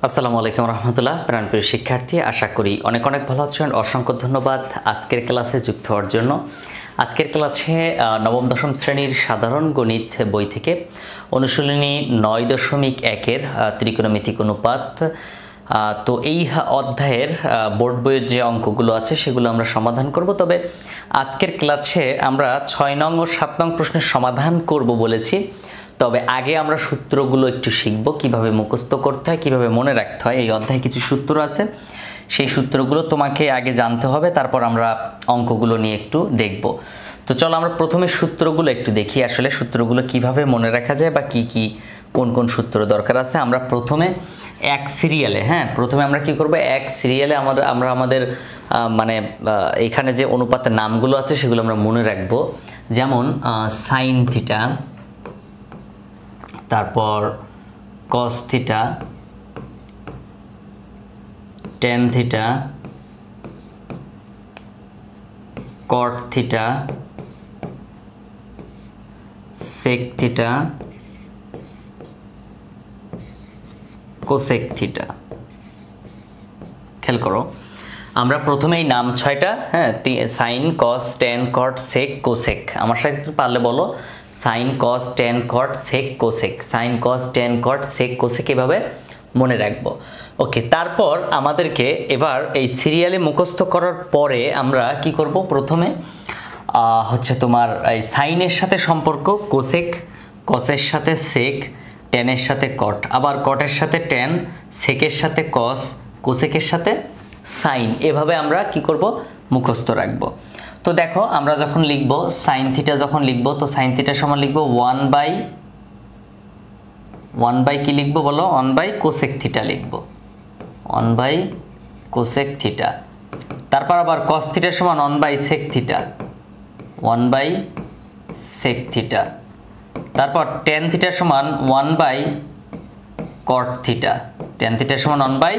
আসসালামু আলাইকুম রহমতুল্লাহ। প্রাণপ্রিয় শিক্ষার্থী, আশা করি অনেক অনেক ভালো আছেন। অসংখ্য ধন্যবাদ আজকের ক্লাসে যুক্ত হওয়ার জন্য। আজকের ক্লাসে নবম দশম শ্রেণীর সাধারণ গণিত বই থেকে অনুশীলনী 9.1-এর ত্রিকোণমিতিক অনুপাত। তো এই অধ্যায়ের বোর্ড বইয়ের যে অঙ্কগুলো আছে সেগুলো আমরা সমাধান করব। তবে আজকের ক্লাসে আমরা 6 নং ও 7 নং প্রশ্নের সমাধান করব বলেছি। তবে আগে আমরা সূত্রগুলো একটু শিখব, কিভাবে মুখস্থ করতে হয়, কিভাবে মনে রাখতে হয়। এই অধ্যায়ে কিছু সূত্র আছে, সেই সূত্রগুলো তোমাকে আগে জানতে হবে, তারপর আমরা অঙ্কগুলো নিয়ে একটু দেখব। তো চলো আমরা প্রথমে সূত্রগুলো একটু দেখি, আসলে সূত্রগুলো কিভাবে মনে রাখা যায় বা কোন কোন সূত্র দরকার আছে। আমরা প্রথমে এক সিরিয়ালে প্রথমে আমরা কি করব, এক সিরিয়ালে আমরা আমাদের এখানে যে অনুপাতের নামগুলো আছে সেগুলো আমরা মনে রাখব। যেমন সাইন থিটা, তারপর cos theta, tan theta, cot theta, sec theta, cosec theta. খেয়াল করো, আমরা প্রথমে এই নাম 6টা sine, cos, tan, cot, sec, cosec. আমার সাথে একটু পারলে বলো, sine, cos, tan, cot, sec, cosec. Sine, cos, tan, cot, sec, cosec, এভাবে মনে রাখবো। ওকে, তারপর আমাদেরকে এবার এই সিরিয়ালে মুখস্থ করার পরে আমরা কি করব, প্রথমে হচ্ছে তোমার এই সাইনের সাথে সম্পর্ক কোসেক, কসের সাথে সেক, টেনের সাথে কট, আবার কটের সাথে টেন, সেকের সাথে কস, কোসেকের সাথে সাইন। এভাবে আমরা কি করব, মুখস্থ রাখবো। তো দেখো, আমরা যখন লিখব সাইন থিটা, যখন লিখব তো সাইন থিটা সমান লিখব 1 বাই কি লিখবো বলো, 1 বাই কোসেক থিটা লিখব, 1 বাই কোসেক থিটা। তারপর আবার কস থিটা সমান 1 by sec theta, 1 by sec theta. তারপর টেন থিটা সমান 1 by cot theta, tan theta সমান 1 বাই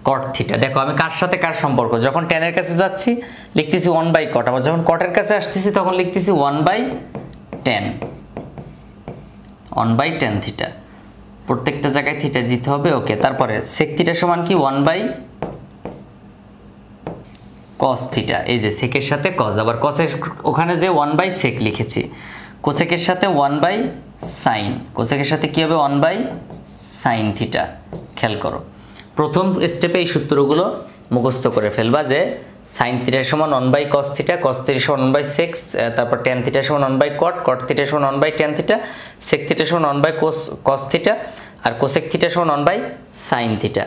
কট থিটা। দেখো আমি কার সাথে কার সম্পর্ক, যখন টেনের কাছে যাচ্ছি লিখতেছি 1 বাই কট, আবার যখন কটের কাছে আসতেছি তখন লিখতেছি 1 by tan, 1 by tan theta. প্রত্যেকটা জায়গায় থিটা দিতে হবে। ওকে, তারপরে সেক থিটা সমান কি 1 বাই কস থিটা। এই যে সেকের সাথে কস, আবার কসের ওখানে যে 1 বাই সেক লিখেছি, কোসেকের সাথে 1 বাই সাইন, কোসেকের সাথে কি হবে 1 বাই সাইন থিটা। খেয়াল করো, প্রথম স্টেপে এই সূত্রগুলো মুখস্থ করে ফেলবা যে সাইন থিটা সমান 1 by cos theta, cos theta সমান 1 বাই সেক, তারপর টেন থিটা সমান 1 বাই কট, কট থিটা সমান 1 by tan theta, sec theta সমান 1 বাই কস থিটা, আর কোসেক থিটা সমান 1 বাই সাইন থিটা।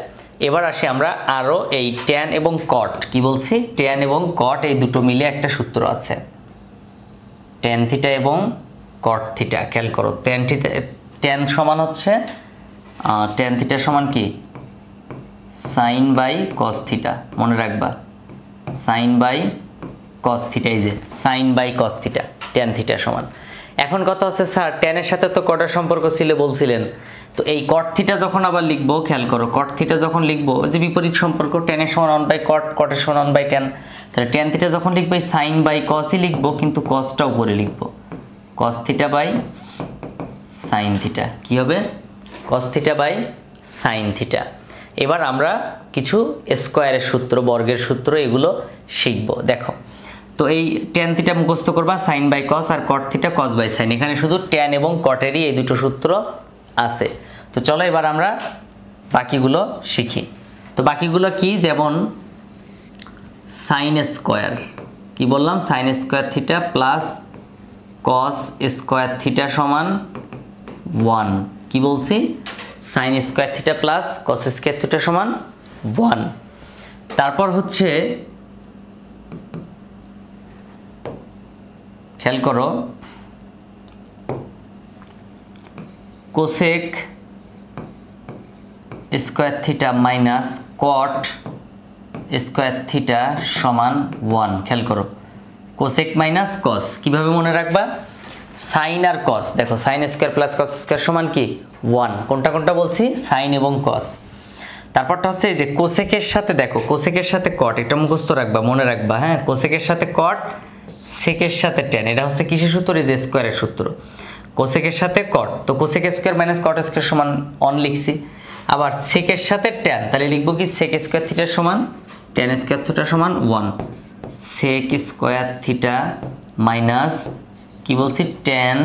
এবার আসি আমরা আরও এই ট্যান এবং কট, কি বলছি, ট্যান এবং কট এই দুটো মিলে একটা সূত্র আছে, ট্যান থিটা এবং কট থিটা। খেয়াল করো, ট্যান সমান হচ্ছে ট্যান থিটা সমান কি সাইন বাই কস থিটা, মনে রাখবা সাইন বাই কস থিটা। এই যে sine by cos theta, tan theta সমান। এখন কথা হচ্ছে স্যার ট্যানের সাথে তো কটের সম্পর্ক ছিল বলছিলেন, তো এই কট থিটা যখন আবার লিখবো, খেয়াল করো কট থিটা যখন লিখবো যে বিপরীত সম্পর্ক, ট্যানের সমান 1 বাই কট, কটের সমান 1 বাই ট্যান, তাহলে ট্যান থিটা যখন লিখবো সাইন বাই কসই লিখবো, কিন্তু কসটা উপরে লিখবো, cos theta by sine theta. কি হবে, cos theta by sine theta. এবার আমরা কিছু স্কোয়ারের সূত্র, বর্গের সূত্র, এগুলো শিখব। দেখো, তো এই ট্যান থিটা মুখস্থ করবা, সাইন বাই কস, আর cot theta cos by sine. এখানে শুধু ট্যান এবং কটেরই এই দুটো সূত্র আছে। তো চলো এবার আমরা বাকিগুলো শিখি। তো বাকিগুলো কি, যেমন সাইন স্কোয়ার, কি বললাম, sine square theta plus cos square theta সমান 1। কি বলছি, sine square theta plus cos square theta সমান 1। তারপর হচ্ছে খেয়াল করো, cosec square theta minus cot square theta সমান 1। খেয়াল করো, কোসেক মাইনাস কস কিভাবে মনে রাখবা, সাইন আর কস, দেখো sine square plus cos square সমান কি 1, কোনটা কোনটা বলছি, সাইন এবং কস। তারপরটা হচ্ছে এই যে কোসেকের সাথে, দেখো কোসেকের সাথে কট, এটা মুখস্থ রাখবা, মনে রাখবা, কোসেকের সাথে কট, সেকের সাথে টেন, এটা হচ্ছে কিসের সূত্র, এই যে স্কোয়ারের সূত্র। কোসেকের সাথে কট, তো cosec square minus cot square সমান 1 লিখছি। আবার সেকের সাথে ট্যান, তাহলে লিখবো কি সেক স্কোয়ার থিটা সমান ট্যান স্কোয়ার থিটা সমান 1, সেক স্কোয়ার থিটা মাইনাস কি বলছি ট্যান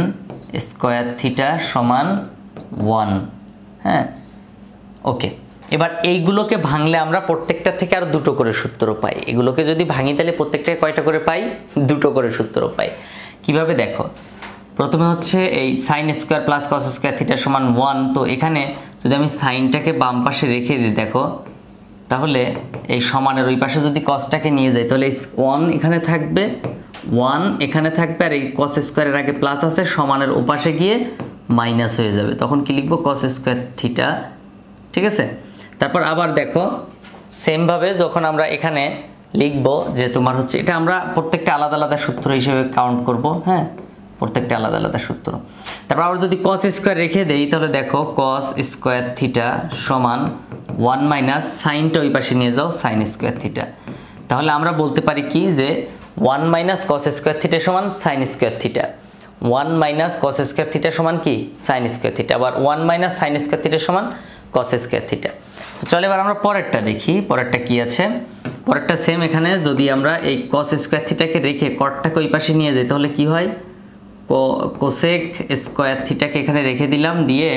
স্কোয়ার থিটা সমান 1। হ্যাঁ, ওকে। এবার এইগুলোকে ভাঙলে আমরা প্রত্যেকটা থেকে আর দুটো করে সূত্র পাই। এগুলোকে যদি ভাঙি তাহলে প্রত্যেকটা কয়টা করে পাই? দুটো করে সূত্র পাই। কিভাবে দেখো, প্রথমে হচ্ছে এই sine square plus cos square theta সমান 1। তো এখানে যদি আমি সাইনটাকে বাম পাশে রেখে দিই দেখো, তাহলে এই সমানের ওই পাশে যদি কসটাকে নিয়ে যাই তাহলে 1 এখানে থাকবে, 1 এখানে থাকবে, আর এই কস স্কোয়ারের আগে প্লাস আছে, সমানের ওপাশে গিয়ে মাইনাস হয়ে যাবে। তখন কি লিখবো? Cos square theta. ঠিক আছে, তারপর আবার দেখো সেমভাবে যখন আমরা এখানে লিখবো যে তোমার হচ্ছে এটা আমরা প্রত্যেকটা আলাদা আলাদা সূত্র হিসেবে কাউন্ট করব। হ্যাঁ, প্রত্যেকটা আলাদা আলাদা সূত্র। তারপর আবার যদি কস স্কোয়ার রেখে দেই তাহলে দেখো কস স্কোয়ার থিটা সমান 1 মাইনাস সাইনটা ওই পাশে নিয়ে যাও সাইন স্কোয়ার থিটা। তাহলে আমরা বলতে পারি কি যে 1 মাইনাস কস স্কোয়ার থিটা সমান sine square theta, 1 minus cos square theta সমান কি সাইন স্কোয়ার থিটা, আবার 1 মাইনাস সাইন স্কোয়ার থিটা সমান কস স্কোয়ার থিটা। তো চলো এবার আমরা পরেরটা দেখি, পরেরটা কি আছে। পরেরটা সেম, এখানে যদি আমরা এই কস স্কোয়ার থিটাকে রেখে কটটাকে ওই পাশে নিয়ে যাই তাহলে কি হয়? কোসেক স্কোয়ার থিটাকে এখানে রেখে দিলাম, দিয়ে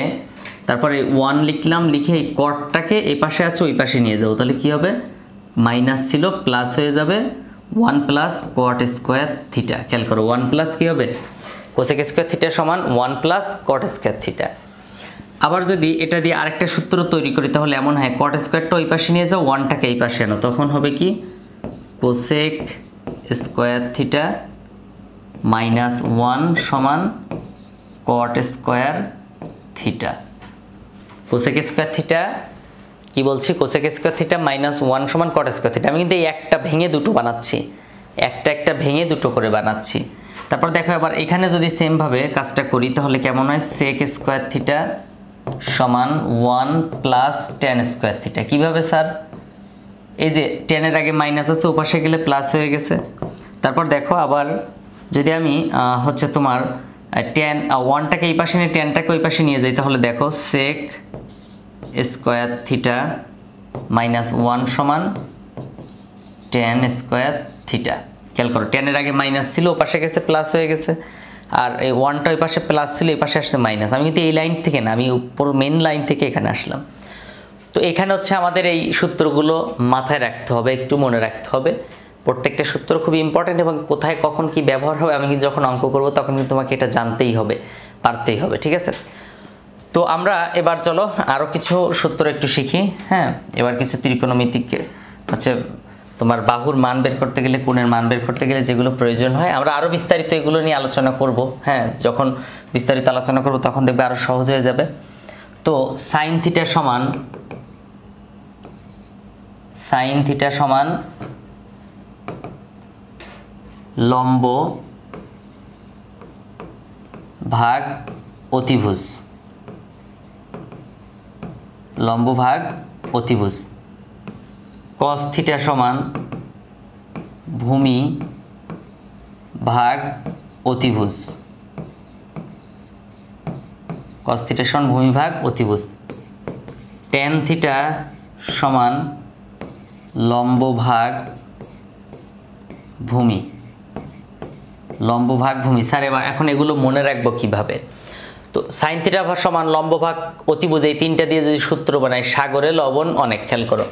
তারপরে 1 লিখলাম, লিখে এই কটটাকে এই পাশে আছে ওই পাশে নিয়ে যাবো, তাহলে কি হবে? মাইনাস ছিল প্লাস হয়ে যাবে 1 প্লাস কট স্কোয়ার থিটা। খেয়াল করো 1 প্লাস কি হবে? কোসেক স্কোয়ার থিটা সমান 1 প্লাস কট স্কোয়ার থিটা। আবার যদি এটা দিয়ে আরেকটা সূত্র তৈরি করি তাহলে এমন হয়, কট স্কোয়ারটা ওই পাশে নিয়ে যাও, 1টাকে এই পাশে আনো, তখন হবে কি কোসেক স্কোয়ার থিটা মাইনাস 1 সমান cot square theta. Cosec square theta কি বলছি? কোসেক স্কোয়ার থিটা মাইনাস 1 সমান কট স্কোয়ার থিটা। আমি কিন্তু এই একটা ভেঙে দুটো বানাচ্ছি, একটা ভেঙে দুটো করে বানাচ্ছি। তারপর দেখো আবার এখানে যদি সেমভাবে কাজটা করি তাহলে কেমন হয়? সেক স্কোয়ার থিটা সমান 1 প্লাস ট্যান স্কোয়ার থিটা। কীভাবে স্যার? এই যে ট্যানের আগে মাইনাস আছে, ওপাশে গেলে প্লাস হয়ে গেছে। তারপর দেখো আবার যদি আমি হচ্ছে তোমার ট্যান 1টাকে এই পাশে নিয়ে ট্যানটাকে ওই পাশে নিয়ে যাই তাহলে দেখো সেক স্কোয়ার থিটা মাইনাস 1 সমান ট্যান স্কোয়ার থিটা। খেয়াল করো ট্যানের আগে মাইনাস ছিল, ওপাশে গেছে প্লাস হয়ে গেছে, আর এই 1টা ওই পাশে প্লাস ছিল, এই পাশে আসছে মাইনাস। আমি কিন্তু এই লাইন থেকে না, আমি উপর মেন লাইন থেকে এখানে আসলাম। তো এখানে হচ্ছে আমাদের এই সূত্রগুলো মাথায় রাখতে হবে, একটু মনে রাখতে হবে। প্রত্যেকটা সূত্র খুবই ইম্পর্টেন্ট এবং কোথায় কখন কি ব্যবহার হবে আমি কিন্তু যখন অঙ্ক করব তখন কিন্তু তোমাকে এটা জানতেই হবে, পারতেই হবে। ঠিক আছে, তো আমরা এবার চলো আরও কিছু সূত্র একটু শিখি। হ্যাঁ, এবার কিছু ত্রিকোণমিতিক হচ্ছে তোমার বাহুর মান বের করতে গেলে, কোণের মান বের করতে গেলে যেগুলো প্রয়োজন হয় আমরা আরও বিস্তারিত এগুলো নিয়ে আলোচনা করব। হ্যাঁ, যখন বিস্তারিত আলোচনা করব তখন দেখবে আরও সহজ হয়ে যাবে। তো সাইন থিটা সমান লম্ব ভাগ অতিভুজ, লম্ব ভাগ অতিভুজ। কস থিটা সমান ভূমি ভাগ অতিভুজ, কস থিটা সমান ভূমি ভাগ অতিভুজ। ট্যান থিটা সমান লম্ব ভাগ ভূমি, লম্ব ভাগ ভূমি। স্যার এবার এখন এগুলো মনে রাখবো কিভাবে? তো সাইন থিটা সমান লম্ব ভাগ অতিভুজ, এই তিনটা দিয়ে যদি সূত্র বানাই, সাগরে লবণ অনেক। খেয়াল করো,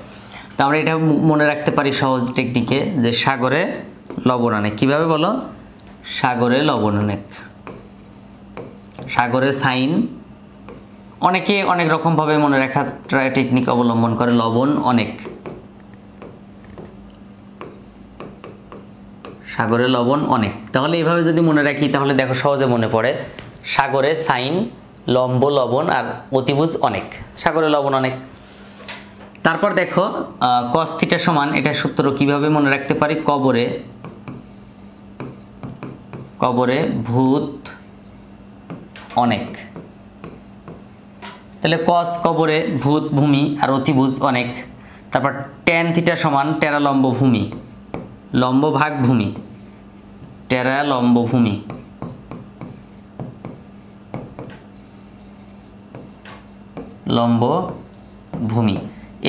তো আমরা এটা মনে রাখতে পারি সহজ টেকনিকে যে সাগরে লবণ অনেক। কীভাবে বলো? সাগরে লবণ অনেক, সাগরে সাইন, অনেকে অনেক রকমভাবে মনে রাখার টেকনিক অবলম্বন করে। লবণ অনেক, সাগরে লবণ অনেক। তাহলে এইভাবে যদি মনে রাখি তাহলে দেখো সহজে মনে পড়ে, সাগরে সাইন, লম্ব লবণ, আর অতিভুজ অনেক, সাগরে লবণ অনেক। তারপর দেখো কস থিটা সমান, এটা সূত্র কিভাবে মনে রাখতে পারি? কবরে ভূত অনেক। তাহলে কস কবরে, ভূত ভূমি, আর অতিভুজ অনেক। তারপর ট্যান থিটা সমান টেরা লম্ব ভূমি, লম্ব ভাগ ভূমি, টেরা লম্ব ভূমি। লম্ব ভূমি।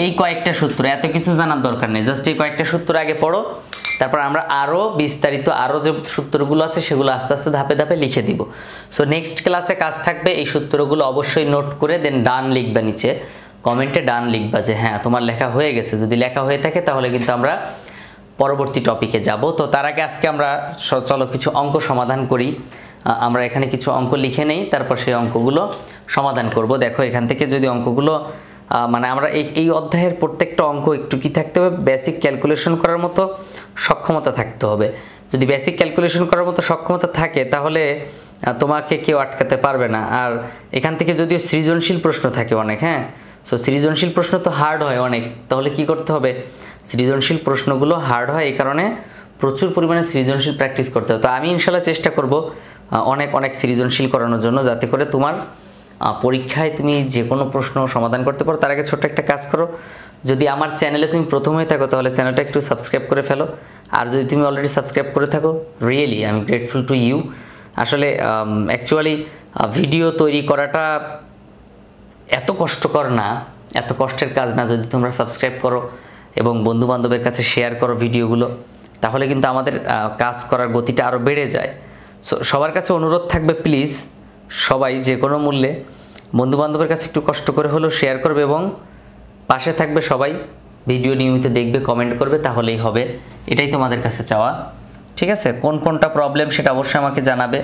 এই কয়েকটা সূত্র, এত কিছু জানার দরকার নেই, জাস্ট এই কয়েকটা সূত্র আগে পড়ো, তারপর আমরা আরও বিস্তারিত আরও যে সূত্রগুলো আছে সেগুলো আস্তে আস্তে ধাপে ধাপে লিখে দিব। সো নেক্সট ক্লাসে কাজ থাকবে এই সূত্রগুলো অবশ্যই নোট করে দেন ডান লিখবা, নিচে কমেন্টে ডান লিখবা যে হ্যাঁ তোমার লেখা হয়ে গেছে। যদি লেখা হয়ে থাকে তাহলে কিন্তু আমরা পরবর্তী টপিকে যাব। তো তার আগে আজকে আমরা চলো কিছু অঙ্ক সমাধান করি। আমরা এখানে কিছু অঙ্ক লিখে নেই, তারপর সেই অঙ্কগুলো সমাধান করব। দেখো এখান থেকে যদি অঙ্কগুলো মানে আমরা এই অধ্যায়ের প্রত্যেকটা অঙ্ক একটু কি থাকতে হবে, বেসিক ক্যালকুলেশন করার মতো সক্ষমতা থাকতে হবে। যদি বেসিক ক্যালকুলেশন করার মতো সক্ষমতা থাকে তাহলে তোমাকে কেউ আটকাতে পারবে না। আর এখান থেকে যদিও সৃজনশীল প্রশ্ন থাকে অনেক, হ্যাঁ, সো সৃজনশীল প্রশ্ন তো হার্ড হয় অনেক, তাহলে কি করতে হবে, সৃজনশীল প্রশ্নগুলো হার্ড হয় এই কারণে প্রচুর পরিমাণে সৃজনশীল প্র্যাকটিস করতে হবে। তো আমি ইনশাল্লাহ চেষ্টা করব অনেক অনেক সৃজনশীল করানোর জন্য, যাতে করে তোমার পরীক্ষায় তুমি যে কোনো প্রশ্ন সমাধান করতে পারো। তার আগে ছোট্ট একটা কাজ করো, যদি আমার চ্যানেলে তুমি প্রথম হয়ে থাকো তাহলে চ্যানেলটা একটু সাবস্ক্রাইব করে ফেলো। আর যদি তুমি অলরেডি সাবস্ক্রাইব করে থাকো, really I am grateful to you. আসলে অ্যাকচুয়ালি ভিডিও তৈরি করাটা এত কষ্টকর না, এত কষ্টের কাজ না। যদি তোমরা সাবস্ক্রাইব করো এবং বন্ধুবান্ধবের কাছে শেয়ার করো ভিডিওগুলো, তাহলে কিন্তু আমাদের কাজ করার গতিটা আরও বেড়ে যায়। সো সবার কাছে অনুরোধ থাকবে, প্লিজ সবাই যে কোনো মূল্যে বন্ধুবান্ধবের কাছে একটু কষ্ট করে হলেও শেয়ার করবে এবং পাশে থাকবে। সবাই ভিডিও নিয়মিত দেখবে, কমেন্ট করবে, তাহলেই হবে। এটাই তোমাদের কাছে চাওয়া, ঠিক আছে? কোনটা প্রবলেম সেটা অবশ্যই আমাকে জানাবে,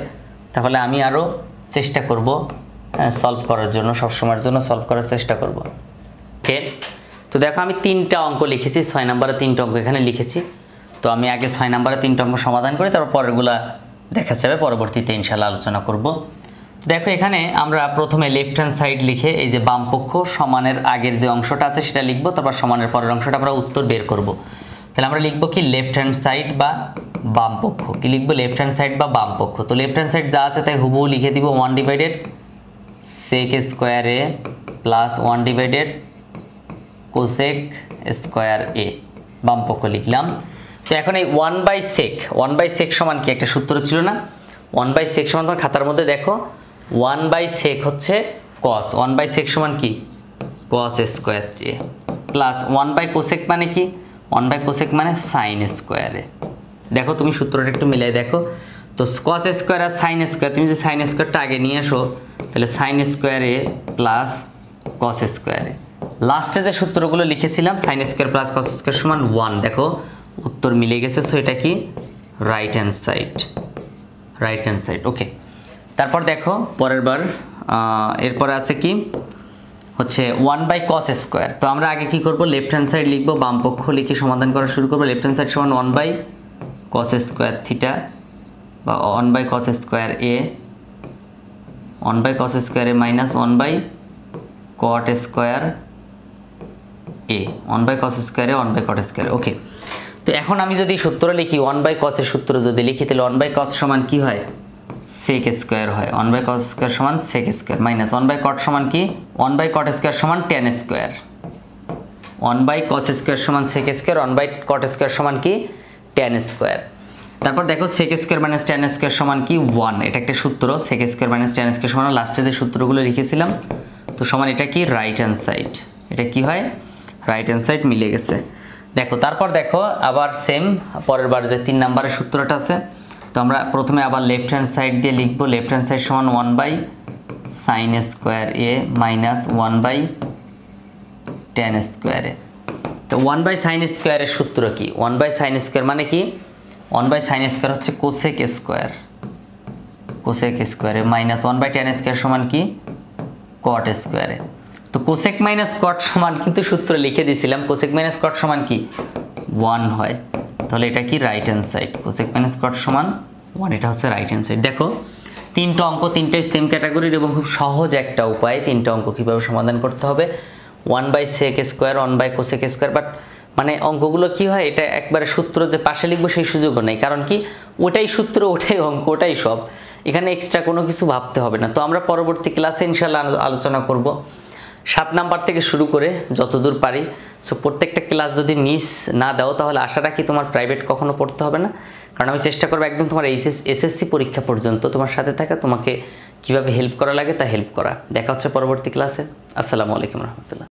তাহলে আমি আরও চেষ্টা করব সলভ করার জন্য, সবসময়ের জন্য সলভ করার চেষ্টা করব। ওকে, তো দেখো আমি 3টা অঙ্ক লিখেছি, 6 নম্বরে 3টা অঙ্ক এখানে লিখেছি। তো আমি আগে 6 নম্বরে 3টা অঙ্ক সমাধান করি, তারপর পরেরগুলা দেখা যাবে পরবর্তীতে ইনশাল্লাহ আলোচনা করব। দেখো এখানে আমরা প্রথমে লেফট হ্যান্ড সাইড লিখে এই যে বাম পক্ষ সমানের আগের যে অংশটা আছে সেটা লিখবো, তারপর সমানের পরের অংশটা আমরা উত্তর বের করব। তাহলে আমরা লিখবো কি লেফট হ্যান্ড সাইড বা বাম পক্ষ। কি লিখবো, লেফট হ্যান্ড সাইড বা বাম পক্ষ। তো লেফট হ্যান্ড সাইড যা আছে তাই হুবহু লিখে দিব 1/sec স্কোয়ার এ প্লাস 1/ cosec স্কোয়ার এ, বাম পক্ষ লিখলাম। তো এখন এই 1/sec সমান কি একটা সূত্র ছিল না, 1/sec সমান তোমার খাতার মধ্যে দেখো 1/sec হচ্ছে cos, 1/sec সমান কি cos স্কোয়ার এ প্লাস 1/cosec মানে কি, 1/cosec মানে sin স্কোয়ার এ। দেখো তুমি সূত্রটা একটু মিলাই দেখো। তো cos স্কোয়ার আর sin স্কোয়ার, তুমি যদি sin স্কোয়ারটা আগে নিয়ে আসো তাহলে sin স্কোয়ার এ প্লাস cos স্কোয়ার এ। লাস্টে যে সূত্রগুলো লিখেছিলাম sin square plus cos square সমান 1, দেখো উত্তর মিলে গেছে। সো এটা কি রাইট হ্যান্ড সাইড, ওকে। তারপর দেখো পরের বার এরপরে আছে কি হচ্ছে 1/cos স্কোয়ার। তো আমরা আগে কি করব, লেফট হ্যান্ড সাইড লিখবো, বাম পক্ষ লিখে সমাধান করা শুরু করবো। লেফট হ্যান্ড সাইড সমান 1/cos স্কোয়ার থিটা বা 1/cos স্কোয়ার এ, 1/cos স্কোয়ার এ মাইনাস 1/cot স্কোয়ার এ, 1/cos স্কোয়ার এ 1/cot স্কোয়ার, ওকে। তো এখন আমি যদি সূত্র লিখি 1/cos এর সূত্র যদি লিখি তাহলে 1/cos সমান কি হয়, sec স্কোয়ার হয়। 1/cos স্কোয়ার সমান sec স্কোয়ার মাইনাস 1/cot সমান কি, 1/cot স্কোয়ার সমান tan স্কোয়ার। 1/cos স্কোয়ার সমান sec স্কোয়ার, 1/cot স্কোয়ার সমান কি tan স্কোয়ার। তারপর দেখো sec square minus tan square সমান কি 1, এটা একটা সূত্র। sec square minus tan square সমান লাস্টে যে সূত্রগুলো লিখেছিলাম, তো সমান এটা কি রাইট হ্যান্ড সাইড, এটা কি হয় রাইট হ্যান্ড সাইড, মিলে গেছে। দেখো তারপর দেখো আবার সেম পরের বার যে 3 নম্বরের সূত্রটা আছে, তো আমরা প্রথমে আবার লেফট হ্যান্ড সাইড দিয়ে লিখবো। লেফট হ্যান্ড সাইড সমান 1/sin স্কোয়ার এ মাইনাস 1/tan স্কোয়ার এ। তো 1/sin স্কোয়ারের সূত্র কি, 1/sin স্কোয়ার মানে কি, 1/sin স্কোয়ার হচ্ছে cosec স্কোয়ার এ মাইনাস 1/tan স্কোয়ার সমান কি cot স্কোয়ার এ। তো cosec মাইনাস cot সমান কিন্তু সূত্র লিখে দিয়েছিলাম, cosec মাইনাস cot সমান কি 1 হয়। তাহলে এটা কি right hand side, cosec minus cot সমান 1, এটা হচ্ছে রাইট হ্যান্ড সাইড। দেখো 3টা অঙ্ক 3টাই সেম ক্যাটাগরির এবং খুব সহজ একটা উপায় 3টা অঙ্ক কীভাবে সমাধান করতে হবে। 1/sec square 1/cosec square, but মানে অঙ্কগুলো কি হয়, এটা একবারে সূত্র যে পাশে লিখবো সেই সুযোগও নেই, কারণ কি ওটাই সূত্র, ওটাই অঙ্ক, ওটাই সব, এখানে এক্সট্রা কোনো কিছু ভাবতে হবে না। তো আমরা পরবর্তী ক্লাসে ইনশাল্লাহ আলোচনা করব 7 নাম্বার থেকে শুরু করে যতদূর পারি। সো প্রত্যেকটা ক্লাস যদি মিস না দাও তাহলে আশা রাখি তোমার প্রাইভেট কখনো পড়তে হবে না, কারণ আমি চেষ্টা করবো একদম তোমার এসএসসি পরীক্ষা পর্যন্ত তোমার সাথে থাকা, তোমাকে কিভাবে হেল্প করা লাগে তা হেল্প করা। দেখা হচ্ছে পরবর্তী ক্লাসে। আসসালামু আলাইকুম রহমতুল্লাহ।